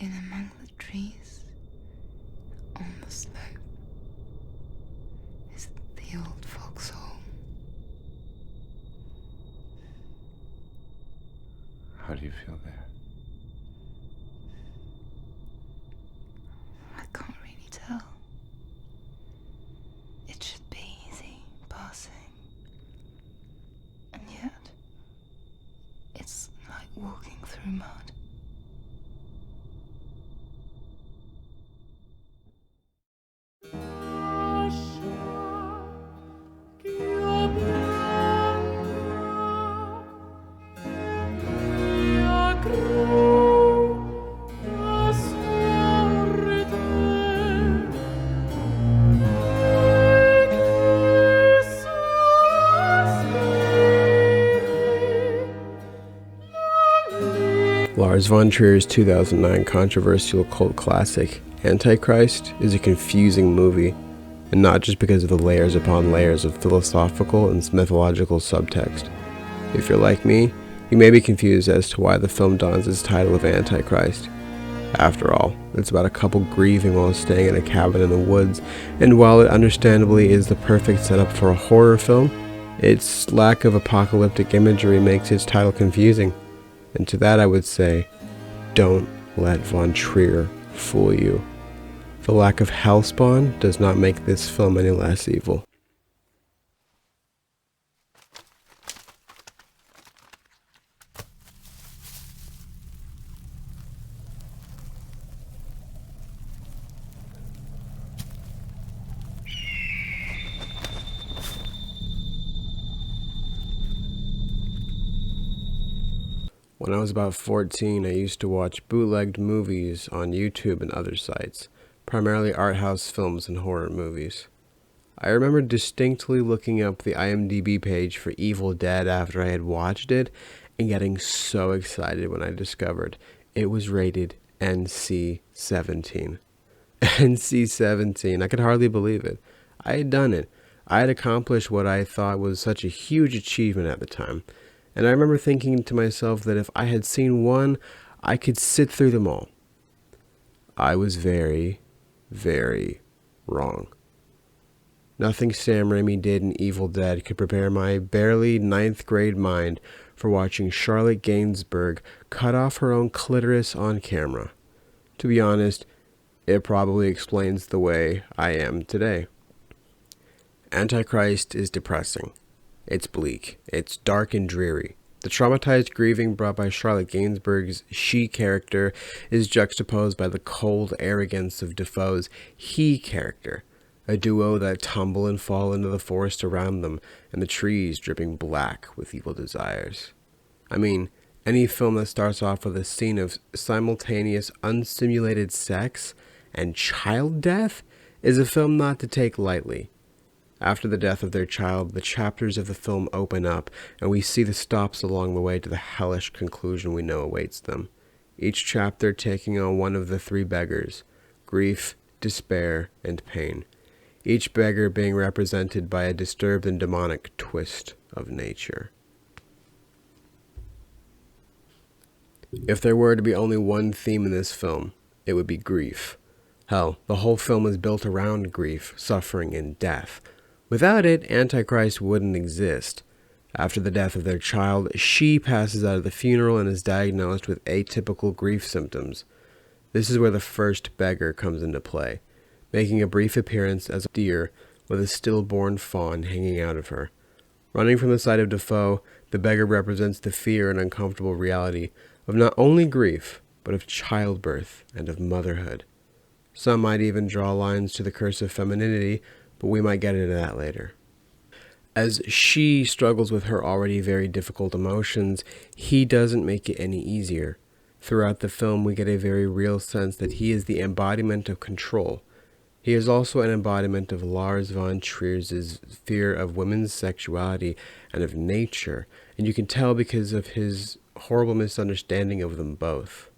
in among the trees on the slope is the old foxhole. How do you feel there? I can't really tell. It should be easy passing. And yet, it's like walking through mud. Lars von Trier's 2009 controversial cult classic, Antichrist, is a confusing movie, and not just because of the layers upon layers of philosophical and mythological subtext. If you're like me, you may be confused as to why the film dons its title of Antichrist. After all, it's about a couple grieving while staying in a cabin in the woods, and while it understandably is the perfect setup for a horror film, its lack of apocalyptic imagery makes its title confusing. And to that I would say, don't let von Trier fool you. The lack of hellspawn does not make this film any less evil. When I was about 14, I used to watch bootlegged movies on YouTube and other sites, primarily art house films and horror movies. I remember distinctly looking up the IMDb page for Evil Dead after I had watched it and getting so excited when I discovered it was rated NC-17. NC-17, I could hardly believe it. I had done it. I had accomplished what I thought was such a huge achievement at the time. And I remember thinking to myself that if I had seen one, I could sit through them all. I was very, very wrong. Nothing Sam Raimi did in Evil Dead could prepare my barely 9th grade mind for watching Charlotte Gainsbourg cut off her own clitoris on camera. To be honest, it probably explains the way I am today. Antichrist is depressing. It's bleak. It's dark and dreary. The traumatized grieving brought by Charlotte Gainsbourg's she character is juxtaposed by the cold arrogance of Defoe's he character, a duo that tumble and fall into the forest around them and the trees dripping black with evil desires. I mean, any film that starts off with a scene of simultaneous unsimulated sex and child death is a film not to take lightly. After the death of their child, the chapters of the film open up, and we see the stops along the way to the hellish conclusion we know awaits them. Each chapter taking on one of the three beggars: grief, despair, and pain. Each beggar being represented by a disturbed and demonic twist of nature. If there were to be only one theme in this film, it would be grief. Hell, the whole film is built around grief, suffering, and death. Without it, Antichrist wouldn't exist. After the death of their child, she passes out of the funeral and is diagnosed with atypical grief symptoms. This is where the first beggar comes into play, making a brief appearance as a deer with a stillborn fawn hanging out of her. Running from the sight of Defoe, the beggar represents the fear and uncomfortable reality of not only grief, but of childbirth and of motherhood. Some might even draw lines to the curse of femininity, but we might get into that later. As she struggles with her already very difficult emotions, he doesn't make it any easier. Throughout the film, we get a very real sense that he is the embodiment of control. He is also an embodiment of Lars von Trier's fear of women's sexuality and of nature, and you can tell because of his horrible misunderstanding of them both.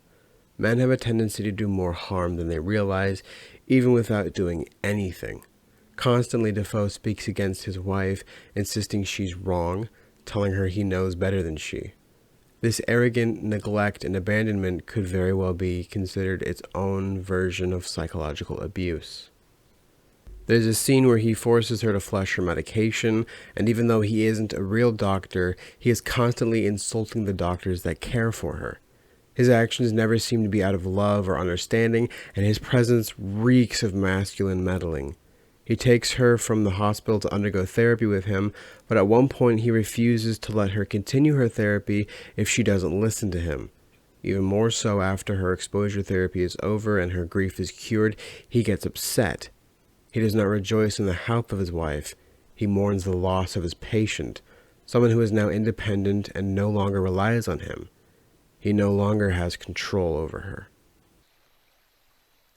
Men have a tendency to do more harm than they realize, even without doing anything. Constantly, Defoe speaks against his wife, insisting she's wrong, telling her he knows better than she. This arrogant neglect and abandonment could very well be considered its own version of psychological abuse. There's a scene where he forces her to flush her medication, and even though he isn't a real doctor, he is constantly insulting the doctors that care for her. His actions never seem to be out of love or understanding, and his presence reeks of masculine meddling. He takes her from the hospital to undergo therapy with him, but at one point he refuses to let her continue her therapy if she doesn't listen to him. Even more so after her exposure therapy is over and her grief is cured, he gets upset. He does not rejoice in the health of his wife. He mourns the loss of his patient, someone who is now independent and no longer relies on him. He no longer has control over her.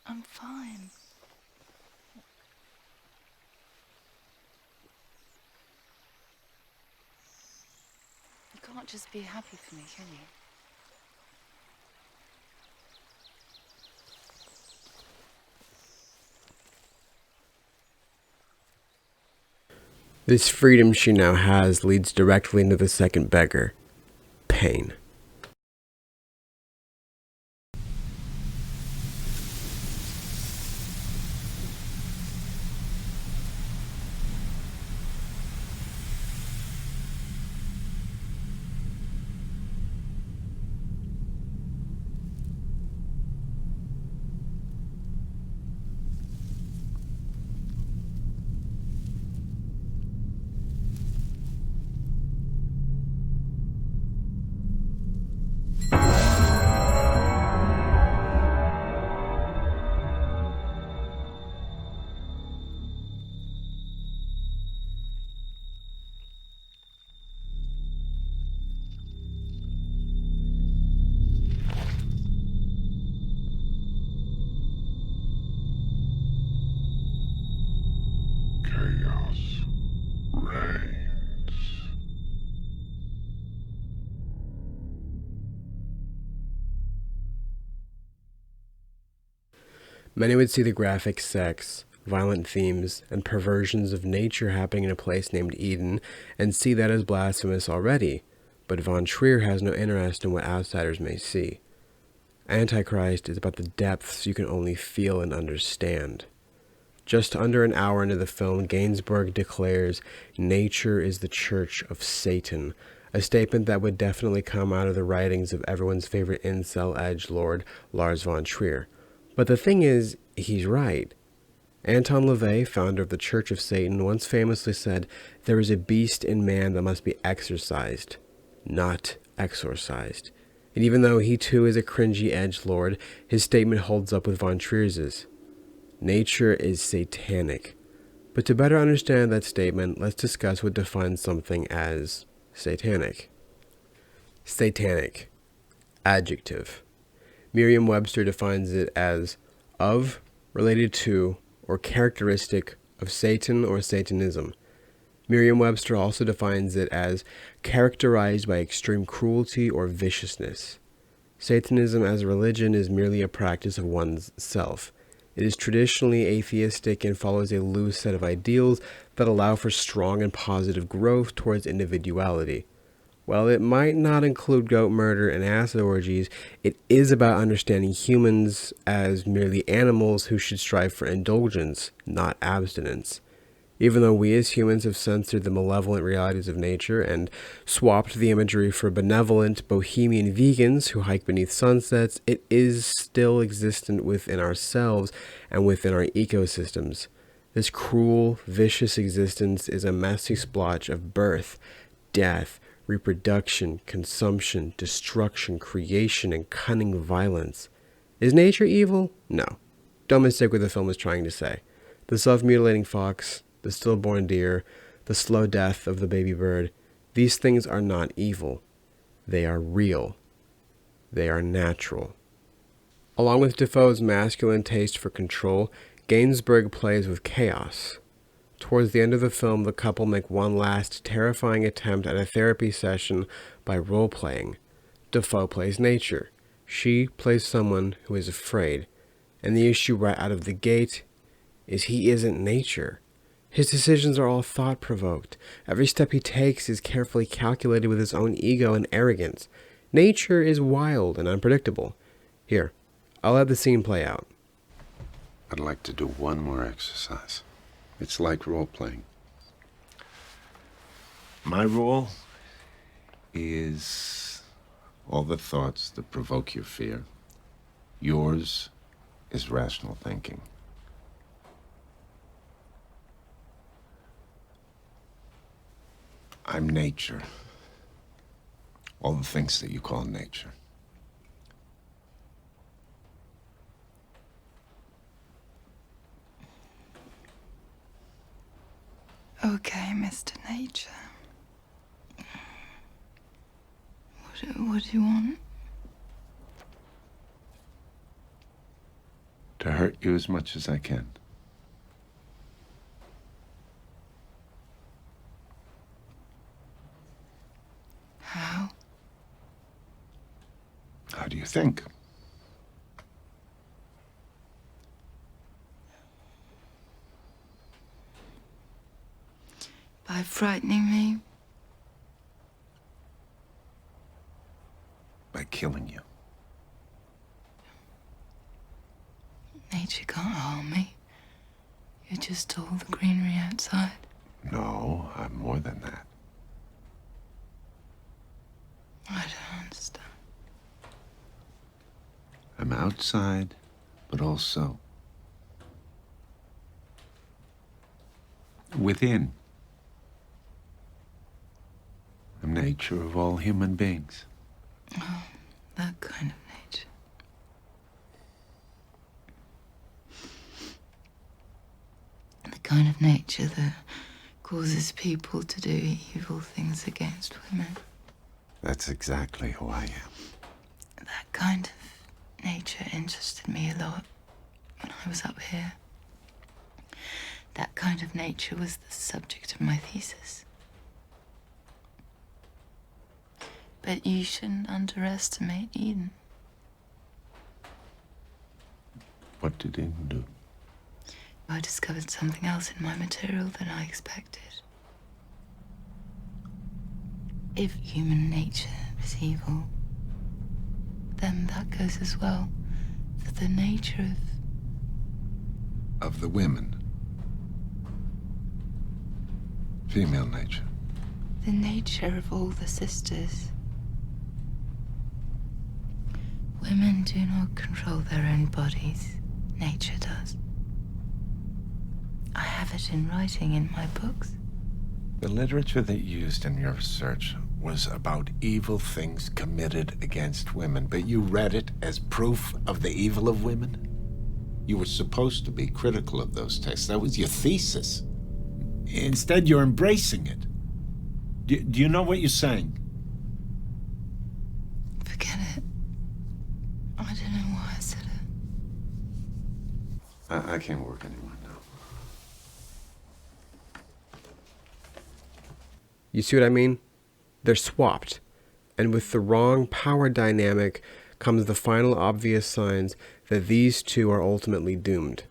I'm fine. You can't just be happy for me, can you? This freedom she now has leads directly into the second beggar, pain. Chaos reigns. Many would see the graphic sex, violent themes, and perversions of nature happening in a place named Eden and see that as blasphemous already, but von Trier has no interest in what outsiders may see. Antichrist is about the depths you can only feel and understand. Just under an hour into the film, Gainsbourg declares, "Nature is the church of Satan," a statement that would definitely come out of the writings of everyone's favorite incel edgelord, Lars von Trier. But the thing is, he's right. Anton LaVey, founder of the Church of Satan, once famously said, "There is a beast in man that must be exorcised, not exorcised." And even though he too is a cringy edgelord, his statement holds up with von Trier's. Nature is satanic. But to better understand that statement, let's discuss what defines something as satanic. Satanic. Adjective. Merriam-Webster defines it as of, related to, or characteristic of Satan or Satanism. Merriam-Webster also defines it as characterized by extreme cruelty or viciousness. Satanism as a religion is merely a practice of one's self. It is traditionally atheistic and follows a loose set of ideals that allow for strong and positive growth towards individuality. While it might not include goat murder and acid orgies, it is about understanding humans as merely animals who should strive for indulgence, not abstinence. Even though we as humans have censored the malevolent realities of nature and swapped the imagery for benevolent, bohemian vegans who hike beneath sunsets, it is still existent within ourselves and within our ecosystems. This cruel, vicious existence is a messy splotch of birth, death, reproduction, consumption, destruction, creation, and cunning violence. Is nature evil? No. Don't mistake what the film is trying to say. The self-mutilating fox, the stillborn deer, the slow death of the baby bird, these things are not evil. They are real. They are natural. Along with Defoe's masculine taste for control, Gainsbourg plays with chaos. Towards the end of the film, the couple make one last terrifying attempt at a therapy session by role-playing. Defoe plays nature. She plays someone who is afraid. And the issue right out of the gate is he isn't nature. His decisions are all thought-provoked. Every step he takes is carefully calculated with his own ego and arrogance. Nature is wild and unpredictable. Here, I'll let the scene play out. I'd like to do one more exercise. It's like role-playing. My role is all the thoughts that provoke your fear. Yours is rational thinking. I'm nature. All the things that you call nature. Okay, Mr. Nature. What do you want? To hurt you as much as I can. How? How do you think? By frightening me? By killing you. Nature can't harm me. You're just all the greenery outside. No, I'm more than that. I don't understand. I'm outside, but also within. I'm nature of all human beings. Oh, that kind of nature. The kind of nature that causes people to do evil things against women. That's exactly who I am. That kind of nature interested me a lot when I was up here. That kind of nature was the subject of my thesis. But you shouldn't underestimate Eden. What did Eden do? I discovered something else in my material than I expected. If human nature is evil, then that goes as well for the nature Of the women. Female nature. the nature of all the sisters. Women do not control their own bodies. Nature does. I have it in writing in my books. The literature that you used in your research was about evil things committed against women, but you read it as proof of the evil of women? You were supposed to be critical of those texts. That was your thesis. Instead, you're embracing it. Do you know what you're saying? Forget it. I don't know why I said it. I can't work anymore now. You see what I mean? They're swapped. And with the wrong power dynamic comes the final obvious signs that these two are ultimately doomed.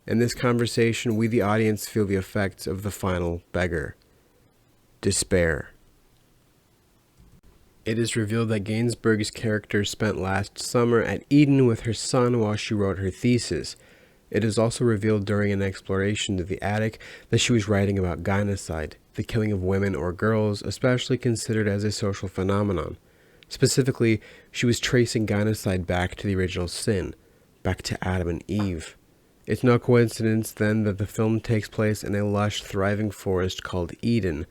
In this conversation, we the audience feel the effects of the final beggar. Despair. It is revealed that Gainsbourg's character spent last summer at Eden with her son while she wrote her thesis. It is also revealed during an exploration to the attic that she was writing about gynocide, the killing of women or girls, especially considered as a social phenomenon. Specifically, she was tracing gynocide back to the original sin, back to Adam and Eve. It's no coincidence, then, that the film takes place in a lush, thriving forest called Eden.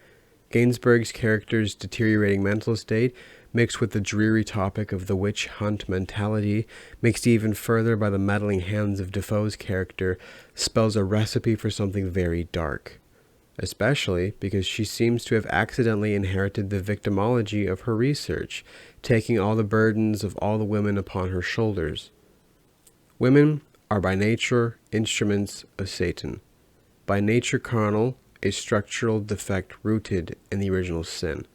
Gainsbourg's character's deteriorating mental state, mixed with the dreary topic of the witch hunt mentality, mixed even further by the meddling hands of Defoe's character, spells a recipe for something very dark. Especially because she seems to have accidentally inherited the victimology of her research, taking all the burdens of all the women upon her shoulders. Women are by nature instruments of Satan. By nature carnal, a structural defect rooted in the original sin.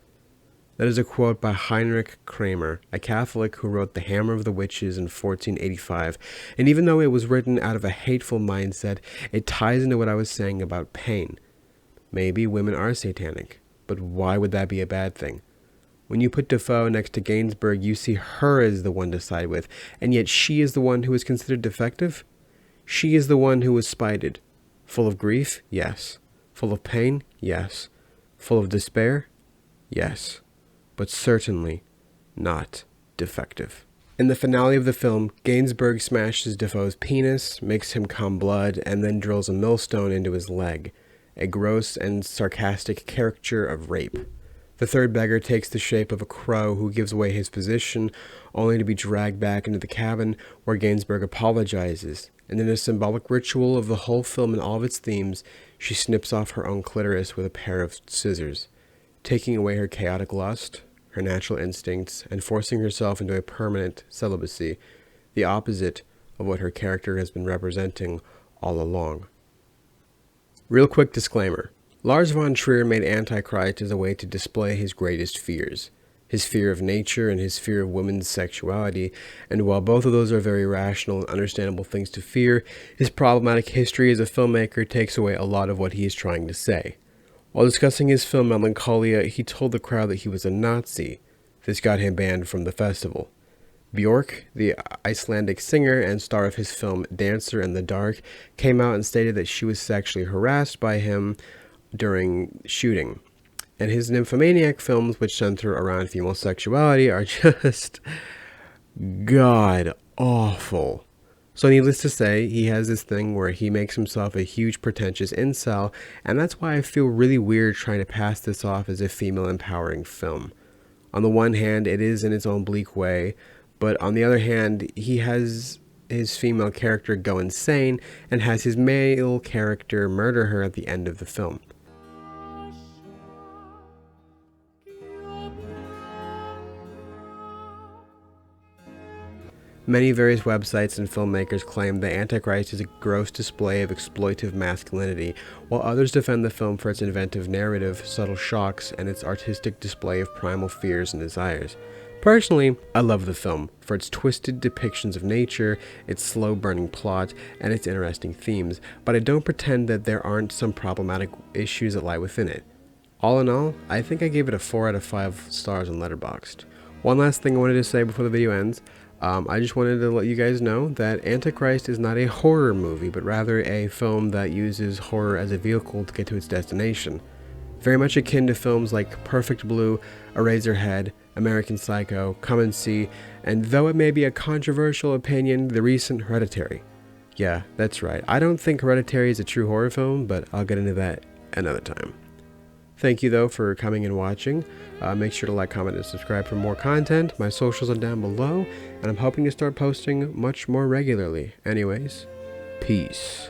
That is a quote by Heinrich Kramer, a Catholic who wrote The Hammer of the Witches in 1485, and even though it was written out of a hateful mindset, it ties into what I was saying about pain. Maybe women are satanic, but why would that be a bad thing? When you put Defoe next to Gainsbourg, you see her as the one to side with, and yet she is the one who is considered defective? She is the one who was spited. Full of grief? Yes. Full of pain? Yes. Full of despair? Yes. But certainly not defective. In the finale of the film, Gainsbourg smashes Defoe's penis, makes him cum blood, and then drills a millstone into his leg, a gross and sarcastic caricature of rape. The third beggar takes the shape of a crow who gives away his position, only to be dragged back into the cabin where Gainsbourg apologizes, and in a symbolic ritual of the whole film and all of its themes, she snips off her own clitoris with a pair of scissors, taking away her chaotic lust, her natural instincts, and forcing herself into a permanent celibacy, the opposite of what her character has been representing all along. Real quick disclaimer. Lars von Trier made Antichrist as a way to display his greatest fears. His fear of nature and his fear of women's sexuality, and while both of those are very rational and understandable things to fear, his problematic history as a filmmaker takes away a lot of what he is trying to say. While discussing his film Melancholia, he told the crowd that he was a Nazi. This got him banned from the festival. Björk, the Icelandic singer and star of his film Dancer in the Dark, came out and stated that she was sexually harassed by him during shooting. And his nymphomaniac films, which center around female sexuality, are just god-awful. So needless to say, he has this thing where he makes himself a huge pretentious incel, and that's why I feel really weird trying to pass this off as a female empowering film. On the one hand, it is in its own bleak way, but on the other hand, he has his female character go insane and has his male character murder her at the end of the film. Many various websites and filmmakers claim that Antichrist is a gross display of exploitive masculinity, while others defend the film for its inventive narrative, subtle shocks, and its artistic display of primal fears and desires. Personally, I love the film for its twisted depictions of nature, its slow-burning plot, and its interesting themes, but I don't pretend that there aren't some problematic issues that lie within it. All in all, I think I gave it a 4 out of 5 stars on Letterboxd. One last thing I wanted to say before the video ends. I just wanted to let you guys know that Antichrist is not a horror movie, but rather a film that uses horror as a vehicle to get to its destination. Very much akin to films like Perfect Blue, Eraserhead, American Psycho, Come and See, and though it may be a controversial opinion, the recent Hereditary. Yeah, that's right. I don't think Hereditary is a true horror film, but I'll get into that another time. Thank you, though, for coming and watching. Make sure to like, comment, and subscribe for more content. My socials are down below, and I'm hoping to start posting much more regularly. Anyways, peace.